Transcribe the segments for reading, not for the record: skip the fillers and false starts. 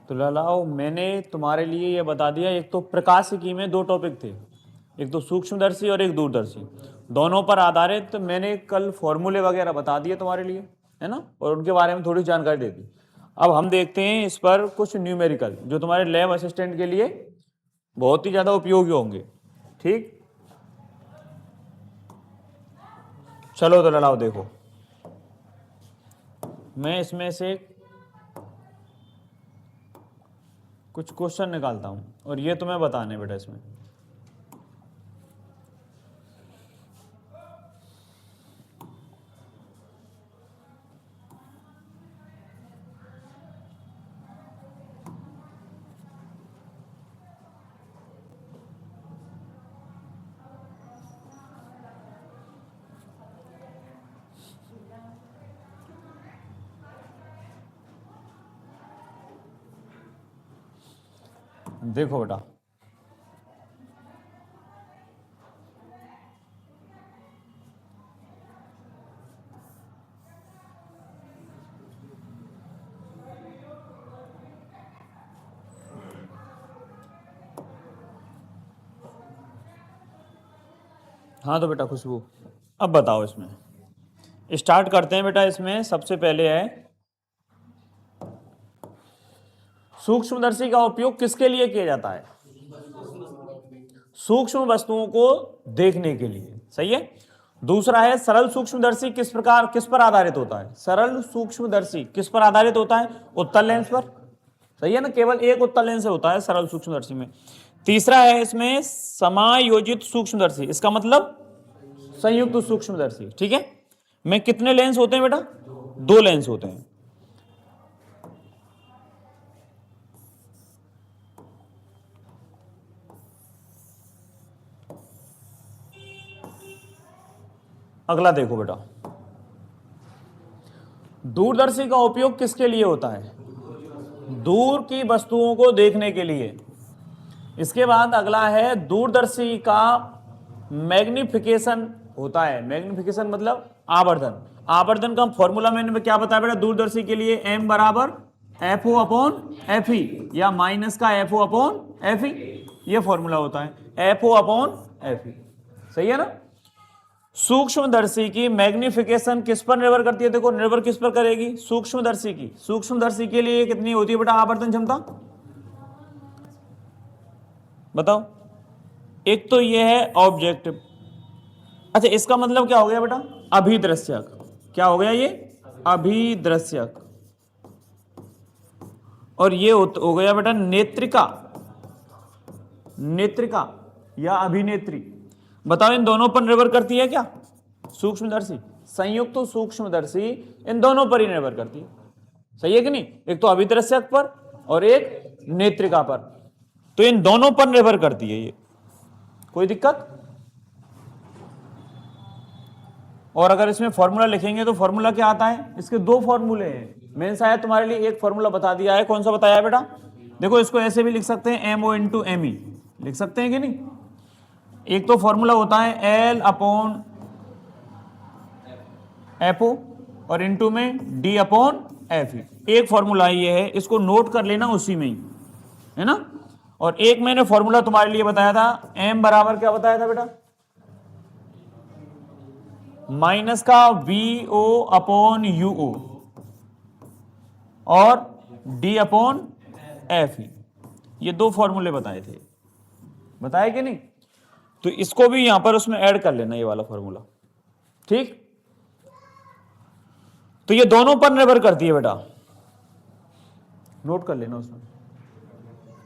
तो लाओ, मैंने तुम्हारे लिए ये बता दिया, एक तो प्रकाशिकी में दो टॉपिक थे, एक तो सूक्ष्मदर्शी और एक दूरदर्शी, दोनों पर आधारित मैंने कल फॉर्मूले वगैरह बता दिए तुम्हारे लिए, है ना, और उनके बारे में थोड़ी जानकारी दे दी। अब हम देखते हैं इस पर कुछ न्यूमेरिकल जो तुम्हारे लैब असिस्टेंट के लिए बहुत ही ज़्यादा उपयोगी होंगे। ठीक, चलो तो लाओ देखो, मैं इसमें से कुछ क्वेश्चन निकालता हूं और ये तुम्हें बताने बेटा इसमें। देखो बेटा, हाँ तो बेटा खुशबू, अब बताओ इसमें स्टार्ट करते हैं बेटा। इसमें सबसे पहले है सूक्ष्मदर्शी का उपयोग किसके लिए किया जाता है? सूक्ष्म वस्तुओं को देखने के लिए, सही है। दूसरा है सरल सूक्ष्मदर्शी किस पर आधारित होता है? सरल सूक्ष्मदर्शी किस पर आधारित होता है? उत्तल लेंस पर, सही है ना, केवल एक उत्तल लेंस से होता है सरल सूक्ष्मदर्शी में। तीसरा है इसमें समायोजित सूक्ष्मदर्शी, इसका मतलब संयुक्त सूक्ष्मदर्शी, ठीक है। में कितने लेंस होते हैं बेटा? दो लेंस होते हैं। अगला देखो बेटा, दूरदर्शी का उपयोग किसके लिए होता है? दूर की वस्तुओं को देखने के लिए। इसके बाद अगला है दूरदर्शी का मैग्निफिकेशन होता है। मैग्निफिकेशन मतलब आवर्धन। आवर्धन का फॉर्मूला मैंने क्या बताया बेटा दूरदर्शी के लिए? m बराबर f o upon f e या माइनस का f o upon f e, ये फॉर्मूला होता है, f o upon f e, सही है ना। सूक्ष्मदर्शी की मैग्निफिकेशन किस पर निर्भर करती है? देखो निर्भर किस पर करेगी? सूक्ष्मदर्शी की। सूक्ष्मदर्शी के लिए कितनी होती है बेटा आवर्धन क्षमता? बताओ। एक तो ये है ऑब्जेक्टिव, अच्छा इसका मतलब क्या हो गया बेटा? अभिदृश्यक। क्या हो गया ये? अभिदृश्यक। और ये हो गया बेटा नेत्रिका। नेत्रिका या अभिनेत्री। बताओ इन दोनों पर निर्भर करती है क्या सूक्ष्मदर्शी? संयुक्त तो सूक्ष्मदर्शी इन दोनों पर ही निर्भर करती है, सही है कि नहीं? एक तो अभिदृश्यक पर और एक नेत्रिका पर, तो इन दोनों पर निर्भर करती है ये। कोई दिक्कत? और अगर इसमें फॉर्मूला लिखेंगे तो फॉर्मूला क्या आता है? इसके दो फॉर्मूले हैं। मैंने शायद तुम्हारे लिए एक फॉर्मूला बता दिया है। कौन सा बताया है बेटा? देखो इसको ऐसे भी लिख सकते हैं, m o into m e लिख सकते हैं कि नहीं। एक तो फॉर्मूला होता है एल अपॉन एफ ओ और इंटू में डी अपॉन एफ ई। एक फॉर्मूला ये है, इसको नोट कर लेना उसी में ही, है ना। और एक मैंने फॉर्मूला तुम्हारे लिए बताया था, एम बराबर क्या बताया था बेटा? माइनस का वी ओ अपॉन यू ओ और डी अपॉन एफ ई। ये दो फॉर्मूले बताए थे, बताए कि नहीं? तो इसको भी यहां पर उसमें ऐड कर लेना, ये वाला फॉर्मूला, ठीक। तो ये दोनों पर निर्भर करती है बेटा, नोट कर लेना उसमें।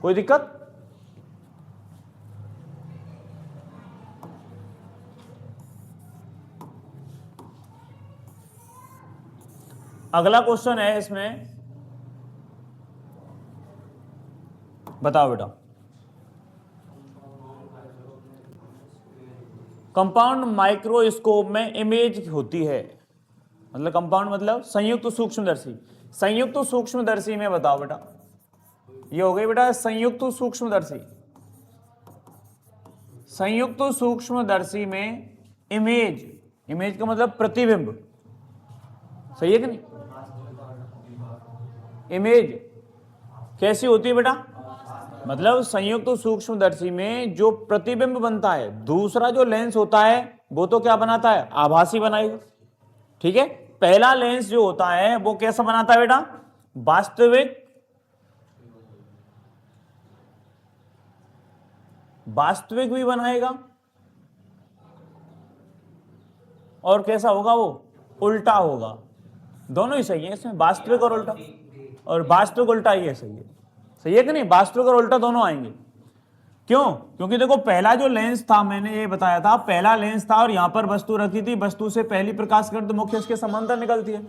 कोई दिक्कत? अगला क्वेश्चन है इसमें, बताओ बेटा। कंपाउंड माइक्रोस्कोप में इमेज होती है, मतलब कंपाउंड मतलब संयुक्त सूक्ष्मदर्शी। संयुक्त सूक्ष्मदर्शी में बताओ बेटा, ये हो गई बेटा संयुक्त सूक्ष्मदर्शी। संयुक्त सूक्ष्मदर्शी में इमेज, इमेज का मतलब प्रतिबिंब, सही है कि नहीं? इमेज कैसी होती है बेटा? मतलब संयुक्त सूक्ष्मदर्शी में जो प्रतिबिंब बनता है, दूसरा जो लेंस होता है वो तो क्या बनाता है? आभासी बनाएगा। ठीक है, पहला लेंस जो होता है वो कैसा बनाता है बेटा? वास्तविक भी बनाएगा, और कैसा होगा वो? उल्टा होगा। दोनों ही सही है इसमें, वास्तविक और उल्टा, और वास्तविक उल्टा ही है, सही है कि नहीं? वास्तविक और उल्टा दोनों आएंगे। क्यों? क्योंकि देखो पहला जो लेंस था, मैंने ये बताया था, पहला लेंस था और यहां पर वस्तु रखी थी, वस्तु से पहली प्रकाश किरण तो मुख्य इसके समांतर निकलती है,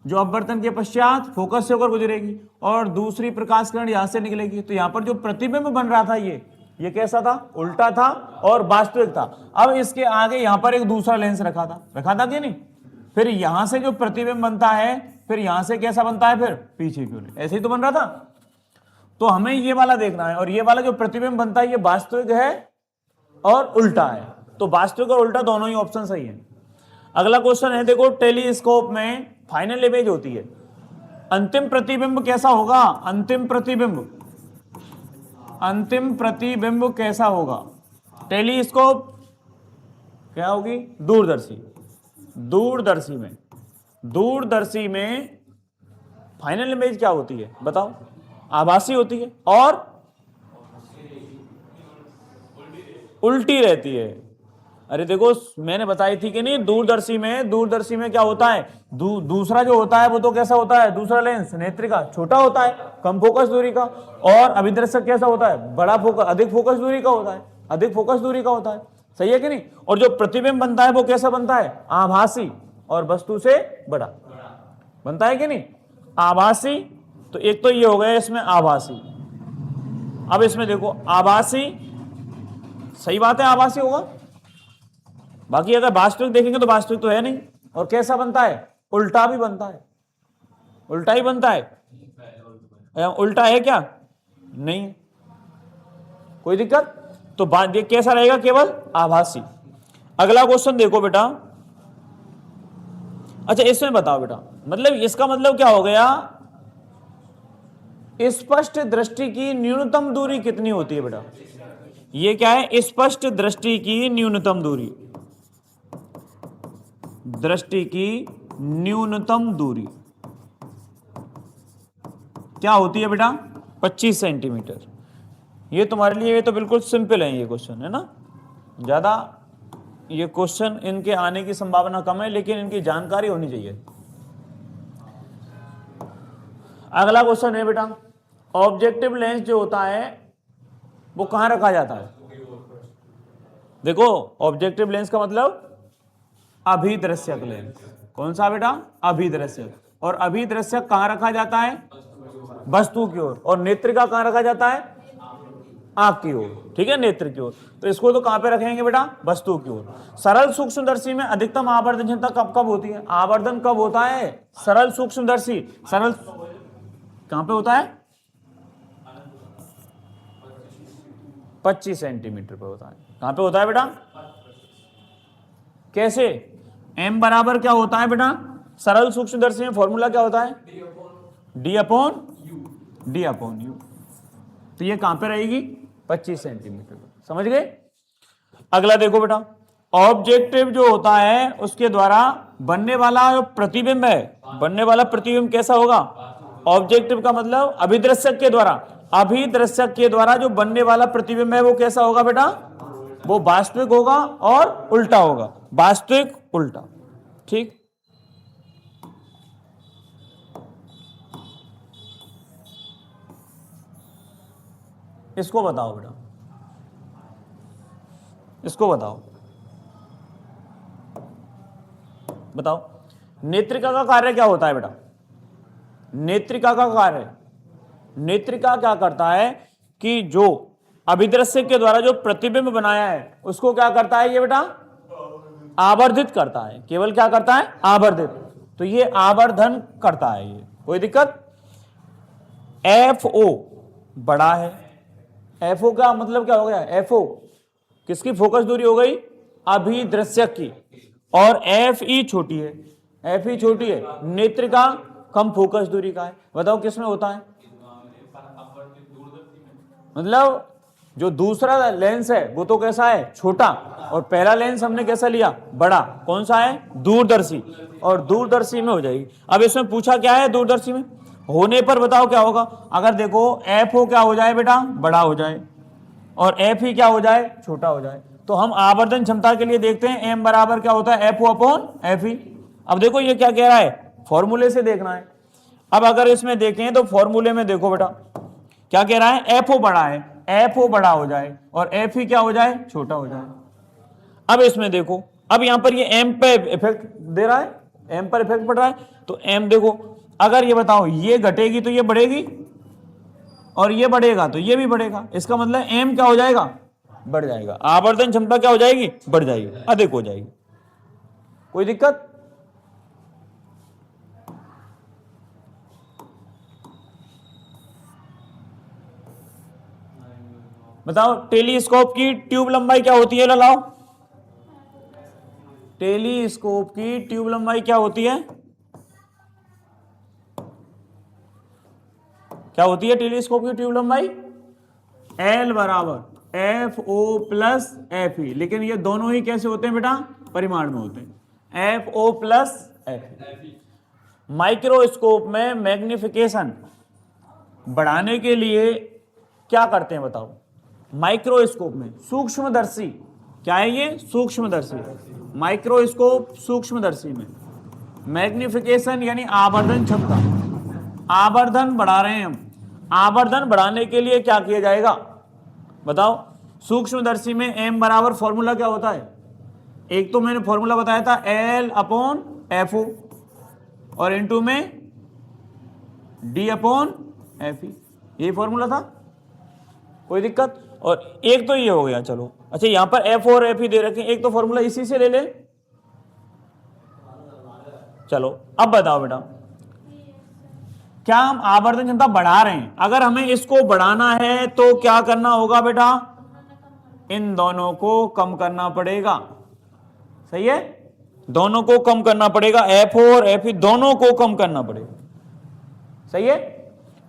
जो अपवर्तन के पश्चात फोकस से होकर गुजरेगी, और दूसरी प्रकाश किरण यहां से निकलेगी। तो यहां पर जो प्रतिबिंब बन रहा था ये कैसा था? उल्टा था और वास्तविक था। अब इसके आगे यहां पर एक दूसरा लेंस रखा था कि नहीं? फिर यहां से जो प्रतिबिंब बनता है, फिर यहां से कैसा बनता है? फिर पीछे की ओर, ऐसे ही तो बन रहा था। तो हमें ये वाला देखना है, और ये वाला जो प्रतिबिंब बनता है ये वास्तविक है और उल्टा है। तो वास्तविक और उल्टा दोनों ही ऑप्शन सही है। अगला क्वेश्चन है, देखो टेलीस्कोप में फाइनल इमेज होती है, अंतिम प्रतिबिंब कैसा होगा? अंतिम प्रतिबिंब कैसा होगा? टेलीस्कोप क्या होगी? दूरदर्शी में फाइनल इमेज क्या होती है बताओ? आभासी होती है और उल्टी रहती है। अरे देखो मैंने बताई थी कि नहीं, दूरदर्शी में क्या होता है? दूसरा जो होता है वो तो कैसा होता है? दूसरा लेंस नेत्रिका छोटा होता है, कम फोकस दूरी का, और अभिदर्शक कैसा होता है? बड़ा फोकस, अधिक फोकस दूरी का होता है। सही है कि नहीं? और जो प्रतिबिंब बनता है वो कैसा बनता है? आभासी, और वस्तु से बड़ा बनता है कि नहीं? आभासी। तो एक तो ये हो गया इसमें आभासी। अब इसमें देखो आभासी, सही बात है, आभासी होगा। बाकी अगर वास्तविक देखेंगे तो वास्तविक तो है नहीं। और कैसा बनता है? उल्टा भी बनता है, उल्टा ही बनता है। उल्टा है क्या? नहीं, कोई दिक्कत? तो बात ये कैसा रहेगा? केवल आभासी। अगला क्वेश्चन देखो बेटा। अच्छा इसमें बताओ बेटा, मतलब इसका मतलब क्या हो गया? स्पष्ट दृष्टि की न्यूनतम दूरी कितनी होती है बेटा? ये क्या है? स्पष्ट दृष्टि की न्यूनतम दूरी क्या होती है बेटा? 25 सेंटीमीटर। ये तुम्हारे लिए ये तो बिल्कुल सिंपल है, ये क्वेश्चन है ना, ज्यादा ये क्वेश्चन इनके आने की संभावना कम है, लेकिन इनकी जानकारी होनी चाहिए। अगला क्वेश्चन है बेटा, ऑब्जेक्टिव लेंस जो होता है वो कहां रखा जाता है? देखो ऑब्जेक्टिव लेंस का मतलब अभिदृश्यक लेंस। कौन सा बेटा? अभिदृश्यक। और अभिदृश्यक कहां रखा जाता है? वस्तु की ओर। और नेत्रिका कहां रखा जाता है? आंख की ओर, ठीक है, नेत्र की ओर। तो इसको तो कहां पे रखेंगे बेटा? वस्तु की ओर। सरल सूक्ष्मदर्शी में अधिकतम आवर्धन क्षमता कब होती है? आवर्धन कब होता है? सरल सूक्ष्मदर्शी, सरल कहां पे होता है? 25 सेंटीमीटर पे होता है। कहां पे होता है बेटा? कैसे? m बराबर क्या होता है बेटा? सरल सूक्ष्मदर्शी में फॉर्मूला क्या होता है? d upon u। तो ये कहां पे रहेगी? 25 सेंटीमीटर। समझ गए? अगला देखो बेटा, ऑब्जेक्टिव जो होता है उसके द्वारा बनने वाला जो प्रतिबिंब है, बनने वाला प्रतिबिंब कैसा होगा? ऑब्जेक्टिव का मतलब अभिदृश्यक के द्वारा जो बनने वाला प्रतिबिंब है वो कैसा होगा बेटा? वो वास्तविक होगा और उल्टा होगा। वास्तविक उल्टा, ठीक। इसको बताओ बेटा, इसको बताओ नेत्रिका का कार्य क्या होता है बेटा? नेत्रिका का कार्य, नेत्रिका क्या करता है कि जो अभिदृश्यक के द्वारा जो प्रतिबिंब बनाया है उसको क्या करता है ये बेटा? आवर्धित करता है। केवल क्या करता है? आवर्धित। तो ये आवर्धन करता है ये, कोई दिक्कत? FO बड़ा है। FO का मतलब क्या हो गया? FO किसकी फोकस दूरी हो गई? अभिदृश्यक की। और FE छोटी है, FE छोटी है। नेत्रिका कम फोकस दूरी का है। बताओ किसमें होता है? मतलब जो दूसरा लेंस है वो तो कैसा है, छोटा, और पहला लेंस हमने कैसा लिया, बड़ा। कौन सा है, दूरदर्शी, और दूरदर्शी में हो जाएगी। अब इसमें पूछा क्या है, दूरदर्शी में होने पर बताओ क्या होगा। अगर देखो एफ ओ क्या हो जाए बेटा, बड़ा हो जाए, और एफ ही क्या हो जाए, छोटा हो जाए। तो हम आवर्धन क्षमता के लिए देखते हैं एम बराबर क्या होता है, f o upon f e. अब देखो ये क्या कह रहा है, फॉर्मूले से देखना है। अब अगर इसमें देखें तो फॉर्मूले में देखो बेटा क्या कह रहा है, एफ ओ बड़ा है, एफ ओ बड़ा हो जाए और एफ ही क्या हो जाए, छोटा हो जाए। अब इसमें देखो, अब यहां पर ये एम पे इफेक्ट दे रहा है, एम पर इफेक्ट पड़ रहा है, तो एम देखो, अगर ये बताओ ये घटेगी तो ये बढ़ेगी, और ये बढ़ेगा तो ये भी बढ़ेगा। इसका मतलब एम क्या हो जाएगा, बढ़ जाएगा। आवर्धन क्षमता क्या हो जाएगी, बढ़ जाएगी, अधिक हो जाएगी। कोई दिक्कत? बताओ टेलीस्कोप की ट्यूब लंबाई क्या होती है, लाओ। टेलीस्कोप की ट्यूब लंबाई क्या होती है, क्या होती है टेलीस्कोप की ट्यूब लंबाई, एल बराबर f o plus f e. लेकिन ये दोनों ही कैसे होते हैं बेटा, परिमाण में होते हैं, f o plus f e. Microscope में मैग्निफिकेशन बढ़ाने के लिए क्या करते हैं बताओ, माइक्रोस्कोप में सूक्ष्मदर्शी, क्या है ये, सूक्ष्मदर्शी। माइक्रोस्कोप सूक्ष्मदर्शी में मैग्निफिकेशन यानी आवर्धन क्षमता, आवर्धन बढ़ा रहे हैं हम। आवर्धन बढ़ाने के लिए क्या किया जाएगा बताओ, सूक्ष्मदर्शी में एम बराबर फॉर्मूला क्या होता है, एक तो मैंने फॉर्मूला बताया था एल अपॉन एफ ओ, और इनटू में डी अपॉन एफ ई, यही फॉर्मूला था। कोई दिक्कत? और एक तो ये हो गया, चलो अच्छा यहां पर एफ और एफ ही दे रखे, एक तो फॉर्मूला इसी से ले ले। चलो अब बताओ बेटा, क्या हम आवर्धन क्षमता बढ़ा रहे हैं, अगर हमें इसको बढ़ाना है तो क्या करना होगा बेटा, इन दोनों को कम करना पड़ेगा। सही है, दोनों को कम करना पड़ेगा, एफ और एफ ई दोनों को कम करना पड़ेगा। सही है,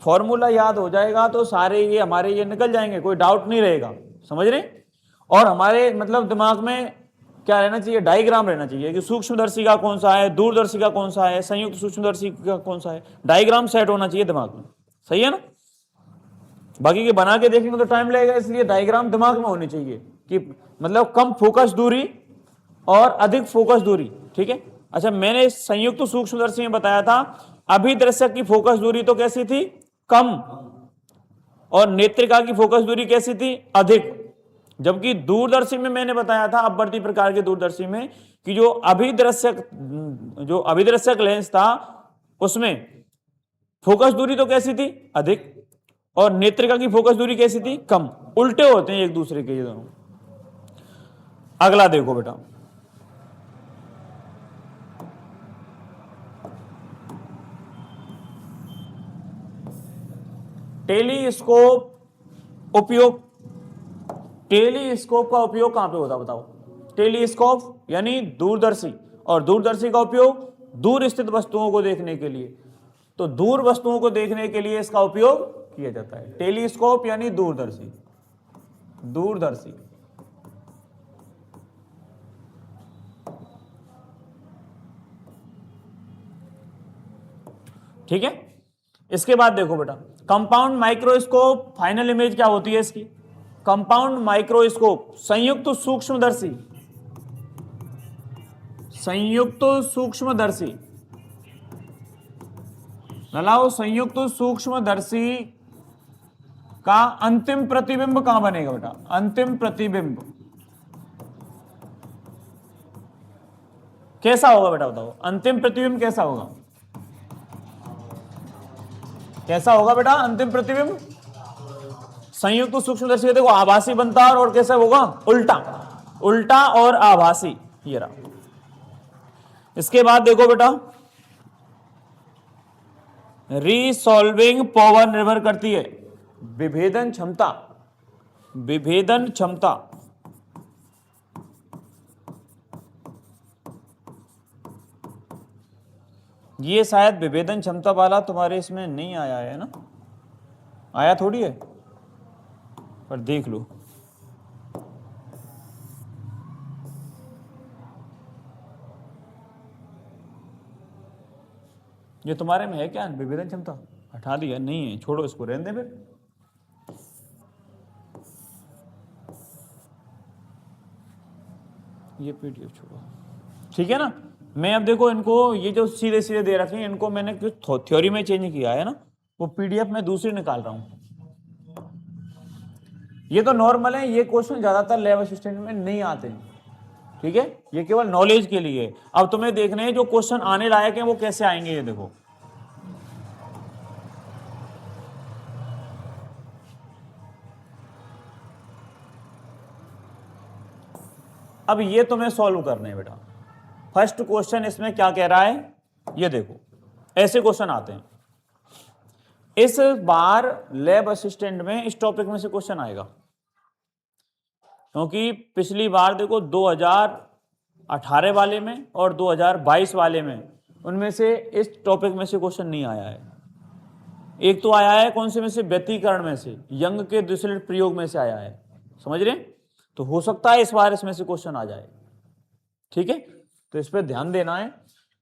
फॉर्मूला याद हो जाएगा तो सारे ये हमारे ये निकल जाएंगे, कोई डाउट नहीं रहेगा, समझ रहे। और हमारे मतलब दिमाग में क्या रहना चाहिए, डायग्राम रहना चाहिए कि सूक्ष्मदर्शी का कौन सा है, दूरदर्शी का कौन सा है, संयुक्त सूक्ष्मदर्शी का कौन सा है, डायग्राम सेट होना चाहिए दिमाग में। सही है ना, बाकी के बना के देखेंगे तो टाइम लगेगा, इसलिए डायग्राम दिमाग में होनी चाहिए कि मतलब कम फोकस दूरी और अधिक फोकस दूरी। ठीक है, अच्छा मैंने संयुक्त सूक्ष्मदर्शी में बताया था अभिदर्शक की फोकस दूरी तो कैसी थी, कम, और नेत्रिका की फोकस दूरी कैसी थी, अधिक। जबकि दूरदर्शी में मैंने बताया था अपवर्ती प्रकार के दूरदर्शी में कि जो अभिदर्शक लेंस था उसमें फोकस दूरी तो कैसी थी, अधिक, और नेत्रिका की फोकस दूरी कैसी थी, कम। उल्टे होते हैं एक दूसरे के ये दोनों। अगला देखो बेटा, टेलीस्कोप उपयोग, टेलीस्कोप का उपयोग कहां पे होता बताओ, टेलीस्कोप यानी दूरदर्शी, और दूरदर्शी का उपयोग दूर स्थित वस्तुओं को देखने के लिए, तो दूर वस्तुओं को देखने के लिए इसका उपयोग किया जाता है। टेलीस्कोप यानी दूरदर्शी, दूरदर्शी। ठीक है, इसके बाद देखो बेटा कंपाउंड माइक्रोस्कोप, फाइनल इमेज क्या होती है इसकी, कंपाउंड माइक्रोस्कोप संयुक्त सूक्ष्मदर्शी, संयुक्त सूक्ष्मदर्शी, लाओ संयुक्त सूक्ष्मदर्शी का अंतिम प्रतिबिंब कहां बनेगा बेटा, अंतिम प्रतिबिंब कैसा होगा बेटा बताओ, अंतिम प्रतिबिंब कैसा होगा, कैसा होगा बेटा अंतिम प्रतिबिंब, संयुक्त सूक्ष्मदर्शी देखो आभासी बनता है और कैसा होगा, उल्टा, उल्टा और आभासी, ये रहा। इसके बाद देखो बेटा रीसॉल्विंग पावर निर्भर करती है, विभेदन क्षमता, विभेदन क्षमता, ये शायद विभेदन क्षमता वाला तुम्हारे इसमें नहीं आया है ना, आया थोड़ी है, पर देख लो। ये तुम्हारे में है क्या विभेदन क्षमता? हटा दिया, नहीं है, छोड़ो इसको, रहने दे फिर। ये पीडीएफ छोड़ो, ठीक है ना। मैं अब देखो इनको, ये जो सीधे सीधे दे रखे हैं इनको मैंने कुछ थ्योरी में चेंज किया है ना, वो पीडीएफ में दूसरी निकाल रहा हूं। ये तो नॉर्मल है, ये क्वेश्चन ज्यादातर लैब असिस्टेंट में नहीं आते हैं, ठीक है, ये केवल नॉलेज के लिए। अब तुम्हें देखना है जो क्वेश्चन आने लायक है वो कैसे आएंगे, ये देखो। अब ये तुम्हें सॉल्व करने हैं बेटा। फर्स्ट क्वेश्चन इसमें क्या कह रहा है, ये देखो, ऐसे क्वेश्चन आते हैं। इस बार लैब असिस्टेंट में इस टॉपिक में से क्वेश्चन आएगा, क्योंकि पिछली बार देखो 2018 वाले में और 2022 वाले में, उनमें से इस टॉपिक में से क्वेश्चन नहीं आया है। एक तो आया है कौन से में से, व्यतिकरण में से, यंग के दूसरे प्रयोग में से आया है, समझ रहे? तो हो सकता है इस बार इसमें से क्वेश्चन आ जाए, ठीक है, तो इस पर ध्यान देना है।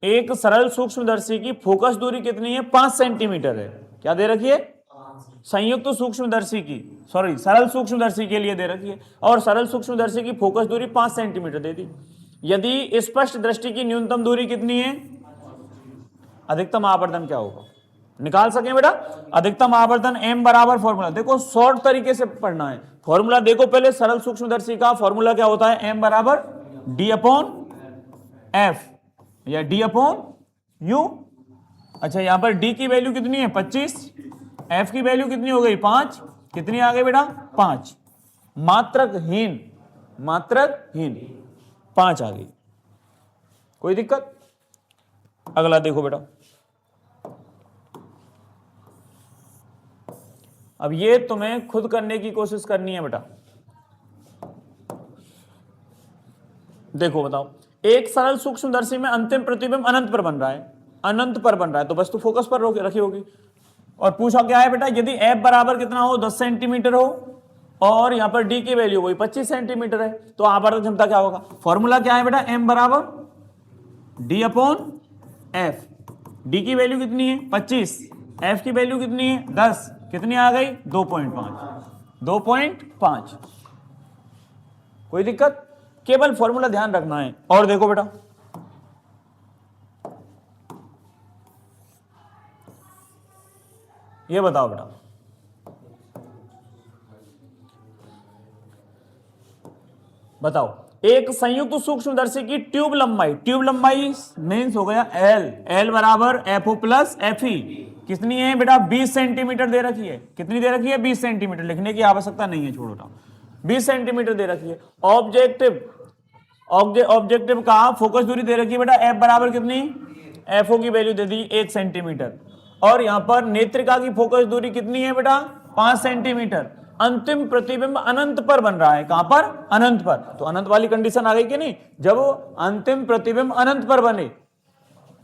एक सरल सूक्ष्मदर्शी की फोकस दूरी कितनी है? 5 सेंटीमीटर है। क्या दे रखी है? संयुक्त सूक्ष्मदर्शी की, सॉरी सरल सूक्ष्मदर्शी के लिए दे रखी है, और सरल सूक्ष्मदर्शी की फोकस दूरी 5 सेंटीमीटर दे दी। यदि स्पष्ट दृष्टि की न्यूनतम दूरी कितनी है? अधिकतम आवर्धन क्या होगा, निकाल सकें बेटा? अधिकतम आवर्धन m बराबर फॉर्मूला, देखो शॉर्ट तरीके से पढ़ना है फॉर्मूला। देखो पहले सरल सूक्ष्मदर्शी का फॉर्मूला क्या होता है, m बराबर d अपॉन f या d अपॉन u। अच्छा, यहां पर d की वैल्यू कितनी है? 25, f की वैल्यू कितनी हो गई? 5, कितनी आ गई बेटा? 5, मात्रकहीन 5 आ गई, कोई दिक्कत? अगला देखो बेटा, अब ये तुम्हें खुद करने की कोशिश करनी है बेटा। देखो बताओ, एक सरल सूक्ष्मदर्शी में अंतिम प्रतिबिंब अनंत पर बन रहा है, अनंत पर बन रहा है, तो बस तो फोकस पर रखी होगी। और पूछा क्या है बेटा, यदि f बराबर कितना हो? 10 सेंटीमीटर हो, और यहां पर d की वैल्यू वही 25 सेंटीमीटर है, तो आवर्धन क्षमता क्या होगा? फॉर्मूला क्या है बेटा? m बराबर d अपॉन f। d की वैल्यू कितनी है? 25, f की वैल्यू कितनी है? 10, कितनी आ गई? 2.5। कोई दिक्कत? केवल फॉर्मूला ध्यान रखना है। और देखो बेटा, ये बताओ बेटा, बताओ एक संयुक्त सूक्ष्मदर्शी की ट्यूब लंबाई मीन्स हो गया L बराबर FO प्लस FE कितनी है बेटा? 20 सेंटीमीटर दे रखी है। कितनी दे रखी है? 20 सेंटीमीटर, लिखने की आवश्यकता नहीं है, छोड़ो ना, 20 सेंटीमीटर दे रखी है। ऑब्जेक्टिव का फोकस दूरी दे रखी है बेटा, f बराबर कितनी? FO की वैल्यू दे दी 1 सेंटीमीटर, और यहां पर नेत्रिका की फोकस दूरी कितनी है बेटा? 5 सेंटीमीटर। अंतिम प्रतिबिंब अनंत पर बन रहा है, कहां पर? अनंत पर। तो अनंत वाली कंडीशन आ गई कि नहीं? जब अंतिम प्रतिबिंब अनंत पर बने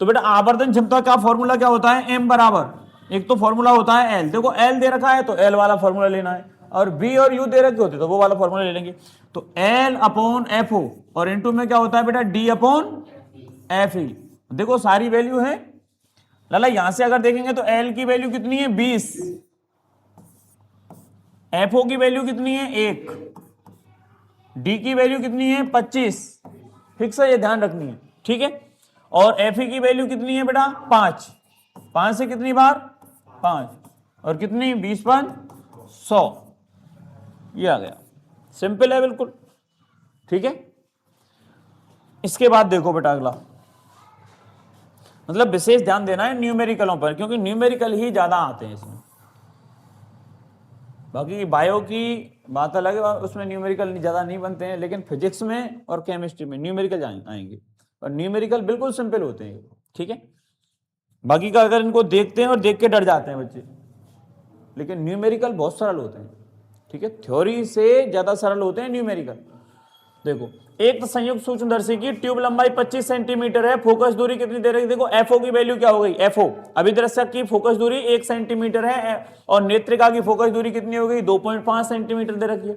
तो बेटा आवर्धन क्षमता का फॉर्मूला क्या होता है? m बराबर, एक तो फॉर्मूला होता है L, देखो L दे रखा है तो L वाला फॉर्मूला लेना है, और B और U दे रखे होते तो वो वाला फॉर्मूला ले लेंगे। तो L अपॉन FO, और इनटू में क्या होता है बेटा? D upon FE। देखो सारी वैल्यू है लाला, यहां से अगर देखेंगे तो L की वैल्यू कितनी है? 20, FO की वैल्यू कितनी है? 1, D की वैल्यू कितनी है? 25, फिक्स है, ये ध्यान रखनी है, ठीक है। और FE की वैल्यू कितनी है बेटा? 5, 5 से कितनी बार? 5, और कितनी? 20 पर 100, ये आ गया। सिंपल है बिल्कुल, ठीक है। इसके बाद देखो बेटा अगला, मतलब विशेष ध्यान देना है न्यूमेरिकलों पर, क्योंकि न्यूमेरिकल ही ज्यादा आते हैं इसमें। बाकी बायो की बात अलग है, उसमें न्यूमेरिकल ज्यादा नहीं बनते हैं, लेकिन फिजिक्स में और केमिस्ट्री में न्यूमेरिकल आएंगे, और न्यूमेरिकल बिल्कुल सिंपल होते हैं, ठीक है। बाकी का अगर इनको देखते हैं और देख के डर जाते हैं बच्चे, लेकिन न्यूमेरिकल बहुत सरल होते हैं, ठीक है। थ्योरी से ज्यादा सरल होते हैं न्यूमेरिकल। देखो एक तो संयुक्त सूक्ष्मदर्शी की ट्यूब लंबाई 25 सेंटीमीटर है, फोकस दूरी कितनी दे रखी, देखो एफओ की वैल्यू क्या हो गई, एफओ अभिदर्शक की फोकस दूरी 1 सेंटीमीटर है और नेत्रिका की फोकस दूरी कितनी हो गई 2.5 सेंटीमीटर दे रखी है।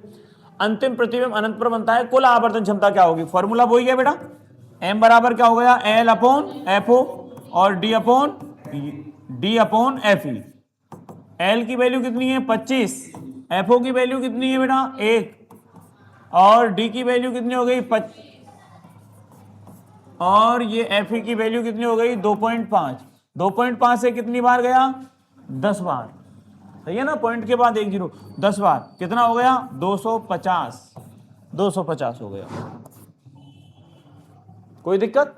अंतिम प्रतिबिंब अनंत पर बनता है, कुल आवर्तन क्षमता क्या होगी, फॉर्मूला वही है बेटा, एम बराबर क्या हो गया एल अपॉन एफओ और डी अपॉन एफ ई। एल की वैल्यू कितनी है 25, एफओ की वैल्यू कितनी है बेटा 1 और डी की वैल्यू कितनी हो गई 5 और ये एफ ई की वैल्यू कितनी हो गई 2.5। 2.5 से कितनी बार गया 10 बार, सही है ना, पॉइंट के बाद 1 0 10 बार कितना हो गया 250 250 हो गया। कोई दिक्कत?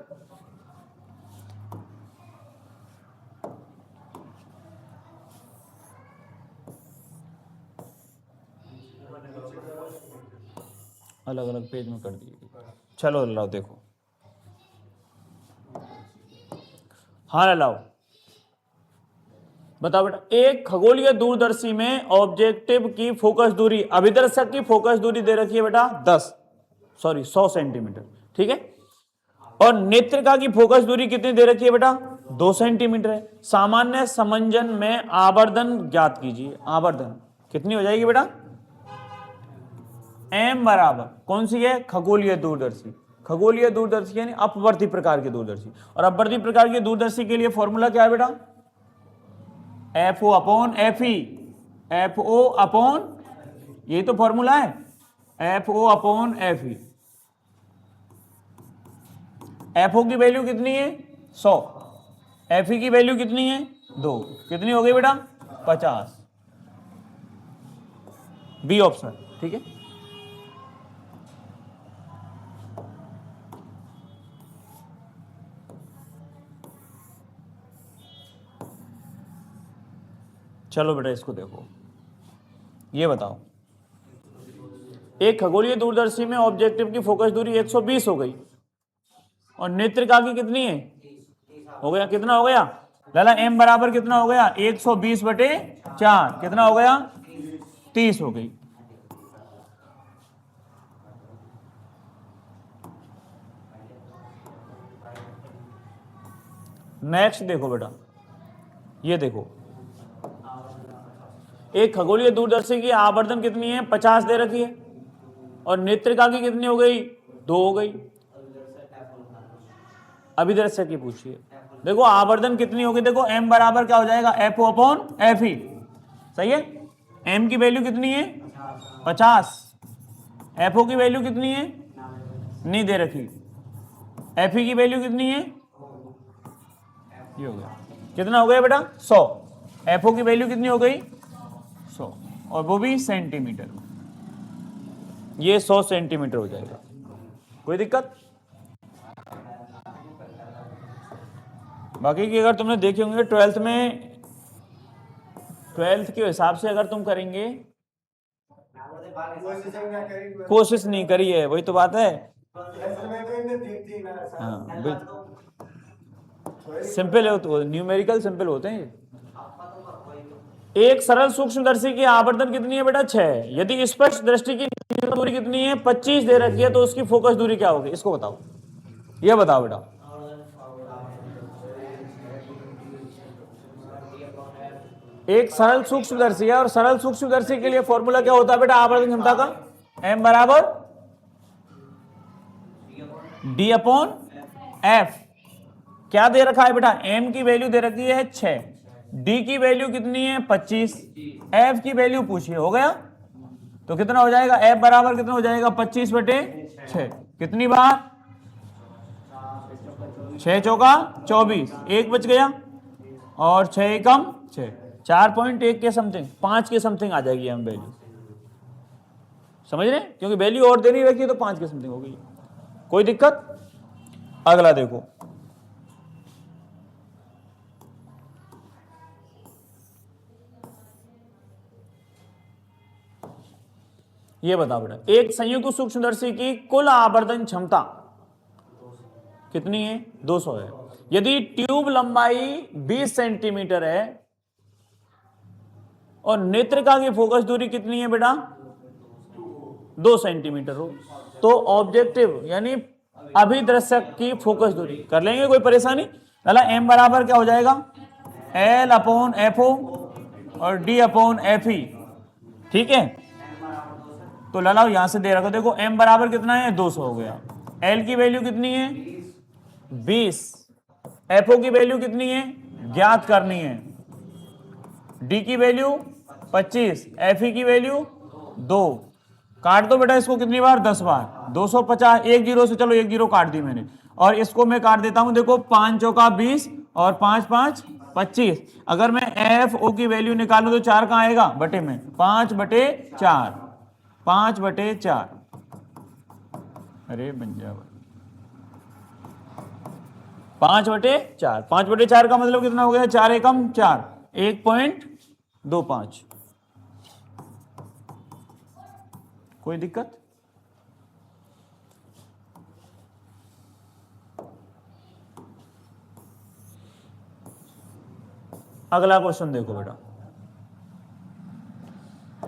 अलग अलग पेज में कर दिए, चलो लाओ देखो, हाँ लाओ बताओ बेटा, एक खगोलीय दूरदर्शी में ऑब्जेक्टिव की फोकस दूरी, अभिदर्शक की फोकस दूरी दे रखी है बेटा 100 सेंटीमीटर, ठीक है, और नेत्रिका की फोकस दूरी कितनी दे रखी है बेटा 2 सेंटीमीटर है। सामान्य समंजन में आवर्धन ज्ञात कीजिए, आवर्धन कितनी हो जाएगी बेटा, एम बराबर कौन सी है, खगोलीय दूरदर्शी, खगोलीय दूरदर्शी यानी अपवर्ती प्रकार के दूरदर्शी, और अपवर्ती प्रकार के दूरदर्शी के लिए फॉर्मूला क्या है बेटा, f o upon f e, f o upon, यही तो फॉर्मूला है, f o upon f e. F o की वैल्यू कितनी है 100, एफ ई की वैल्यू कितनी है 2, कितनी हो गई बेटा 50, बी ऑप्शन, ठीक है। चलो बेटा इसको देखो, ये बताओ, एक खगोलीय दूरदर्शी में ऑब्जेक्टिव की फोकस दूरी 120 हो गई और नेत्रिका की कितनी है, हो गया कितना हो गया लाला, एम बराबर कितना हो गया 120/4, कितना हो गया 30 हो गई। नेक्स्ट देखो बेटा, ये देखो, एक खगोलीय दूरदर्शी की आवर्धन कितनी है 50 दे रखी है और नेत्रिका की कितनी हो गई 2 हो गई। अभिदर्शक की पूछिए, देखो आवर्धन कितनी होगी, देखो m बराबर क्या हो जाएगा f o upon f e, सही है, m की वैल्यू कितनी है 50, एफ ओ की वैल्यू कितनी है नहीं दे रखी, एफ ई की वैल्यू कितनी है, ये हो गया, कितना हो गया बेटा 100, एफ ओ की वैल्यू कितनी हो गई 100 और वो भी सेंटीमीटर, ये 100 सेंटीमीटर हो जाएगा। कोई दिक्कत? बाकी की अगर तुमने देखे होंगे 12th में, 12th के हिसाब से अगर तुम करेंगे, कोशिश नहीं करी है, वही तो बात है, हाँ सिंपल है, तो न्यूमेरिकल सिंपल होते हैं। एक सरल सूक्ष्मदर्शी की आवर्धन कितनी है बेटा 6, यदि स्पष्ट दृष्टि की दूरी कितनी है 25 दे रखी है तो उसकी फोकस दूरी क्या होगी, इसको बताओ, ये बताओ बेटा। एक सरल सूक्ष्मदर्शी है और सरल सूक्ष्मदर्शी के लिए फॉर्मूला क्या होता है बेटा आवर्धन क्षमता का, m बराबर d अपॉन f, क्या दे रखा है बेटा m की वैल्यू दे रखी है 6, d की वैल्यू कितनी है 25, f की वैल्यू पूछिए, हो गया तो कितना हो जाएगा f बराबर कितना हो जाएगा 25/6, कितनी बार 6 चौका 24, 1 बच गया और 6 एकम 6, 4.1 के समथिंग 5 के समथिंग आ जाएगी हम वैल्यू, समझ रहे, क्योंकि वैल्यू और देनी रखी है तो 5 के समथिंग हो गई। कोई दिक्कत? अगला देखो, ये बताओ बेटा, एक संयुक्त सूक्ष्मदर्शी की कुल आवर्धन क्षमता कितनी है 200 है, यदि ट्यूब लंबाई 20 सेंटीमीटर है और नेत्रिका की फोकस दूरी कितनी है बेटा 2 सेंटीमीटर हो, तो ऑब्जेक्टिव यानी अभिदर्शक की फोकस दूरी कर लेंगे, कोई परेशानी। चला m बराबर क्या हो जाएगा, L अपॉन FO और D अपॉन FE, ठीक है। तो लाला यहां से दे रखा, देखो m बराबर कितना है, 200 हो गया। L की वैल्यू कितनी है, 20। FO की वैल्यू कितनी है, ज्ञात करनी है। D की वैल्यू 25, FE की वैल्यू 2। काट दो बेटा इसको कितनी बार, 10 बार। 250, एक जीरो से, चलो एक जीरो काट दी मैंने, और इसको मैं काट देता हूं, देखो 5 चौका 20 और 5 5 25। अगर मैं FO की वैल्यू निकालूं तो 4 कहां आएगा, बटे में, 5/4, 5/4। अरे बन जा, 5/4, 5/4 का मतलब कितना हो गया, 4 एकम 4, 1.25। कोई दिक्कत? अगला क्वेश्चन देखो बेटा,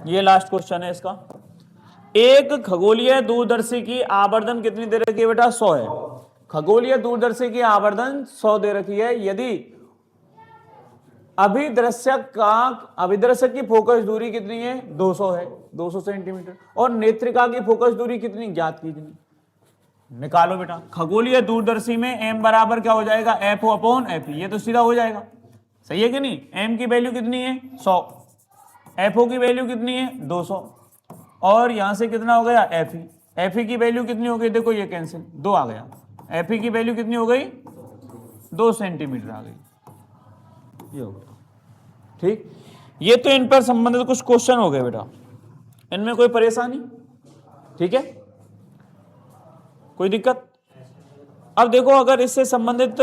ये लास्ट क्वेश्चन है इसका। एक खगोलीय दूरदर्शी की आवर्धन कितनी दे रखी है बेटा, 100 है। खगोलीय दूरदर्शी की आवर्धन 100 दे रखी है, यदि अभिदर्शक की फोकस दूरी कितनी है, 200 है, 200 सेंटीमीटर, और नेत्रिका की फोकस दूरी कितनी, ज्ञात कीजिए। निकालो बेटा। खगोलीय दूरदर्शी में m बराबर क्या हो जाएगा, FO अपॉन FE, ये तो सीधा हो जाएगा, सही है कि नहीं। m की वैल्यू कितनी है, 100, FO की वैल्यू कितनी है, 200, और यहां से कितना हो गया, FE की वैल्यू कितनी हो गई, देखो ये कैंसिल, 2 आ गया। FE की वैल्यू कितनी हो गई, 2 सेंटीमीटर आ गई, ये हो गया, ठीक। ये तो इन पर संबंधित कुछ क्वेश्चन हो गए बेटा, इनमें कोई परेशानी, ठीक है, कोई दिक्कत। अब देखो, अगर इससे संबंधित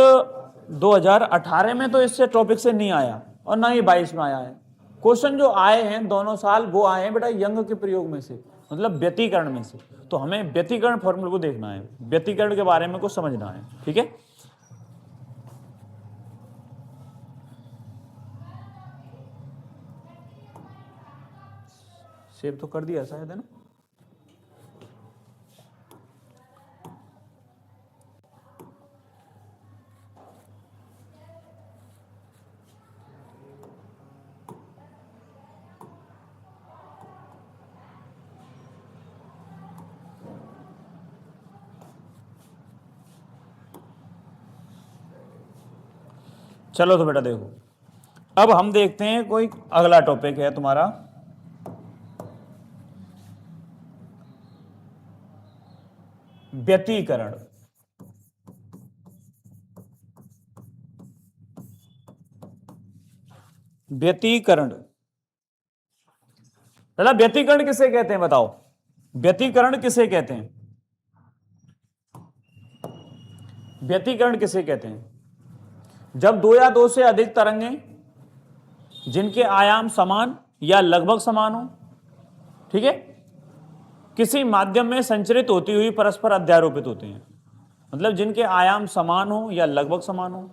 2018 में तो इससे टॉपिक से नहीं आया, और ना ही 22 में आया है। क्वेश्चन जो आए हैं दोनों साल, वो आए हैं बेटा यंग के प्रयोग में से, मतलब व्यतिकरण में से। तो हमें व्यतिकरण फॉर्मूले को देखना है, व्यतिकरण के बारे में कुछ समझना है, ठीक है। सेव तो कर दिया शायद, है ना। चलो तो बेटा देखो, अब हम देखते हैं कोई अगला टॉपिक है तुम्हारा, व्यतिकरण। व्यतिकरण, चला व्यतिकरण किसे कहते हैं बताओ, व्यतिकरण किसे कहते हैं, व्यतिकरण किसे कहते हैं। जब दो या दो से अधिक तरंगें जिनके आयाम समान या लगभग समान हो, ठीक है, किसी माध्यम में संचरित होती हुई परस्पर अध्यारोपित होते हैं, मतलब जिनके आयाम समान हो या लगभग समान हो,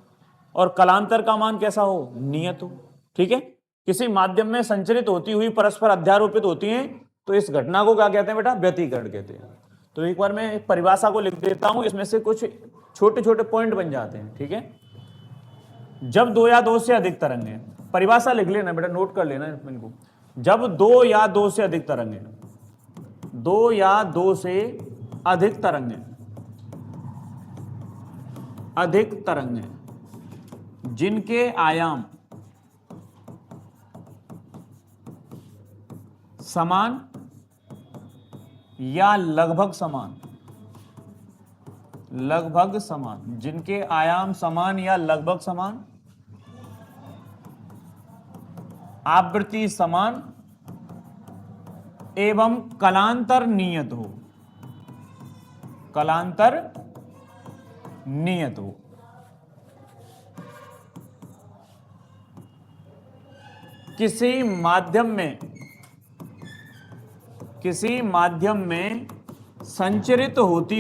और कलांतर का मान कैसा हो, नियत हो, ठीक है। किसी माध्यम में संचरित होती हुई परस्पर अध्यारोपित होती हैं, तो इस घटना को क्या कहते हैं बेटा, व्यतिकरण कहते हैं। तो एक बार मैं एक परिभाषा को लिख देता हूं, इसमें से कुछ छोटे छोटे पॉइंट बन जाते हैं, ठीक है। जब दो या दो से अधिक तरंगें, परिभाषा लिख लेना बेटा, नोट कर लेना इनको। जब दो या दो से अधिक तरंगें, दो या दो से अधिक तरंगें, अधिक तरंगें जिनके आयाम समान या लगभग समान, लगभग समान, जिनके आयाम समान या लगभग समान, आवृत्ति समान एवं कलांतर नियत हो, कलांतर नियत हो। किसी माध्यम में संचरित होती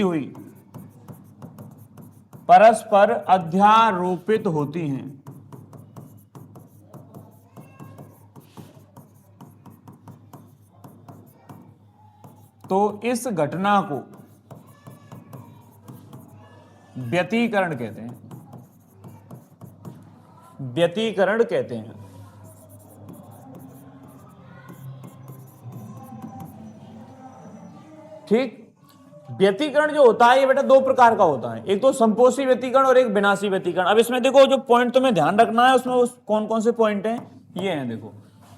हुई परस्पर अध्यारोपित होती हैं, इस घटना को व्यतिकरण कहते हैं, व्यतिकरण कहते हैं। ठीक, व्यतिकरण जो होता है ये बेटा दो प्रकार का होता है, एक तो संपोषी व्यतिकरण और एक विनाशी व्यतिकरण। अब इसमें देखो जो पॉइंट तुम्हें ध्यान रखना है उसमें कौन कौन से पॉइंट हैं, ये हैं देखो।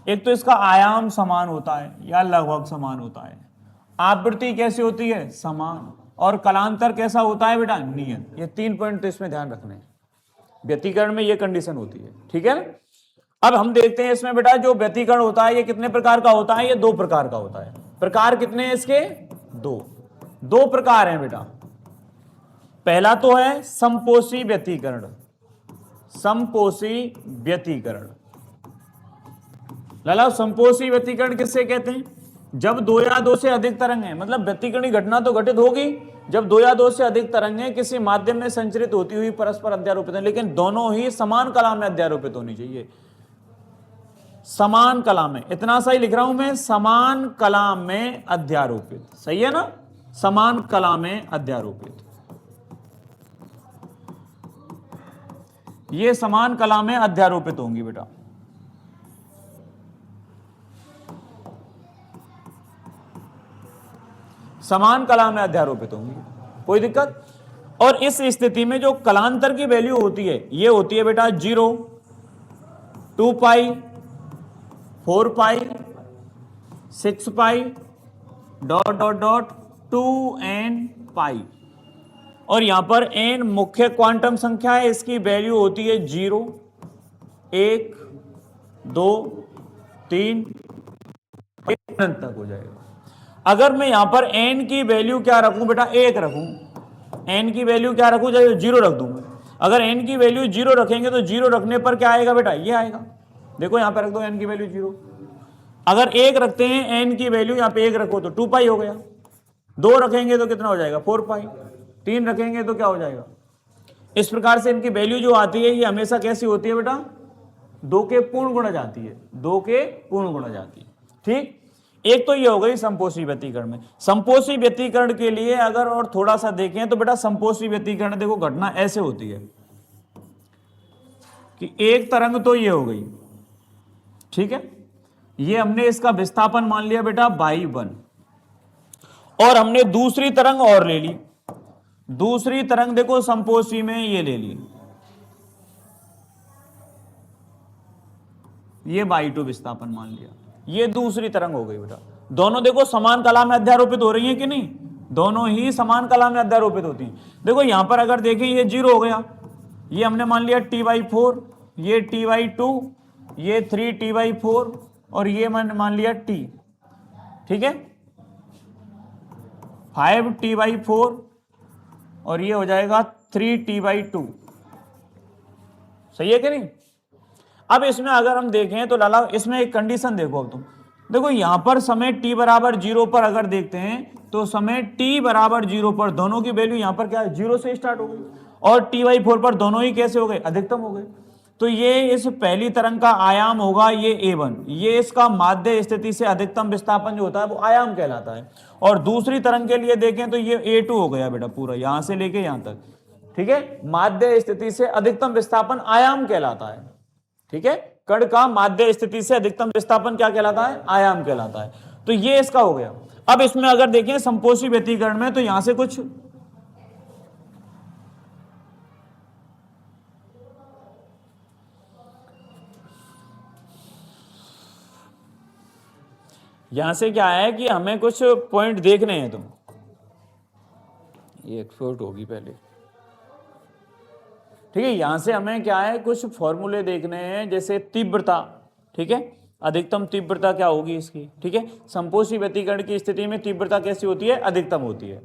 एक तो इसका आयाम समान होता है या लगभग समान होता है, आवृत्ति कैसी होती है, समान, और कालांतर कैसा होता है बेटा, नियत। ये 3 पॉइंट तो इसमें ध्यान रखने हैं, व्यतिकरण में ये कंडीशन होती है। ठीक है ना। अब हम देखते हैं इसमें बेटा जो व्यतिकरण होता है ये कितने प्रकार का होता है, ये 2 प्रकार का होता है। प्रकार कितने हैं इसके, 2 प्रकार हैं बेटा। पहला तो है संपोषी व्यतिकरण, संपोषी व्यतिकरण। लाला संपोषी व्यतिकरण किससे कहते हैं, जब 2 या 2 से अधिक तरंग है, मतलब व्यतिकरणी घटना तो घटित होगी जब 2 या 2 से अधिक तरंगें किसी माध्यम में संचरित होती हुई परस्पर अध्यारोपित है, लेकिन दोनों ही समान कला में अध्यारोपित होनी चाहिए, समान कला में। इतना सही लिख रहा हूं मैं, समान कला में अध्यारोपित, सही है ना, समान कला में अध्यारोपित। ये समान कला में अध्यारोपित होंगी बेटा। समान कला में अध्यारोपित होंगी, कोई दिक्कत। और इस स्थिति में जो कलांतर की वैल्यू होती है ये होती है बेटा 0, 2 पाई, 4 पाई, 6 पाई, डॉट डॉट डॉट 2n पाई। और यहां पर n मुख्य क्वांटम संख्या है, इसकी वैल्यू होती है 0, 1, 2, 3 अनंत तक हो जाएगा। अगर मैं यहां पर n की वैल्यू क्या रखूं बेटा, 1 रखूं, n की वैल्यू क्या रखूं, चाहे 0 रख दूं। अगर n की वैल्यू 0 रखेंगे तो 0 रखने पर क्या आएगा बेटा, ये आएगा। देखो यहां पर रख दो n की वैल्यू 0। अगर 1 रखते हैं, n की वैल्यू यहां पे 1 रखो तो 2 पाई हो गया। 2 रखेंगे तो कितना हो जाएगा, 4 पाई। 3 रखेंगे तो क्या हो जाएगा। इस प्रकार से इनकी वैल्यू जो आती है ये हमेशा कैसी होती है बेटा, 2 के पूर्ण गुणा जाती है, 2 के पूर्ण गुणा जाती है। ठीक, एक तो ये हो गई संपोषी व्यतिकरण में। संपोषी व्यतिकरण के लिए अगर और थोड़ा सा देखें तो बेटा संपोषी व्यतिकरण देखो घटना ऐसे होती है कि एक तरंग तो ये हो गई, ठीक है, ये हमने इसका विस्थापन मान लिया बेटा y1, और हमने दूसरी तरंग और ले ली। दूसरी तरंग देखो संपोषी में ये ले ली, ये y2 विस्थापन मान लिया, ये दूसरी तरंग हो गई बेटा। दोनों देखो समान कला में अध्यारोपित हो रही है कि नहीं, दोनों ही समान कला में अध्यारोपित होती हैं। देखो यहां पर अगर देखें ये 0 हो गया, ये हमने मान लिया t/4, ये t/2, ये 3t/4 और ये मैंने मान लिया t, ठीक है, 5t/4 और ये हो जाएगा 3t/2, सही है कि नहीं। अब इसमें अगर हम देखें तो लाला इसमें एक कंडीशन देखो, अब तुम देखो यहां पर समय t बराबर 0 पर अगर देखते हैं तो समय t बराबर 0 पर दोनों की वैल्यू यहां पर क्या है, 0 से स्टार्ट हो गई, और t/4 पर दोनों ही कैसे हो गए, अधिकतम हो गए। तो ये इस पहली तरंग का आयाम होगा ये a1, ये इसका माध्य स्थिति से अधिकतम विस्थापन जो होता है वो आयाम कहलाता है। और दूसरी तरंग के लिए देखें तो ये a2 हो गया बेटा, पूरा यहां से लेके यहां तक, ठीक है, माध्य स्थिति से अधिकतम विस्थापन आयाम कहलाता है। ठीक है, कण का माध्य स्थिति से अधिकतम विस्थापन क्या कहलाता है, आयाम कहलाता है। तो ये इसका हो गया। अब इसमें अगर देखें संपोषी व्यतिकरण में तो यहां से कुछ यहां से क्या है कि हमें कुछ पॉइंट देखने हैं, तुम ये एक्सपोर्ट होगी पहले, ठीक है। यहां से हमें क्या है, कुछ फॉर्मूले देखने हैं, जैसे तीव्रता, ठीक है, अधिकतम तीव्रता क्या होगी इसकी, ठीक है। संपोषी व्यतिकरण की स्थिति में तीव्रता कैसी होती है, अधिकतम होती है।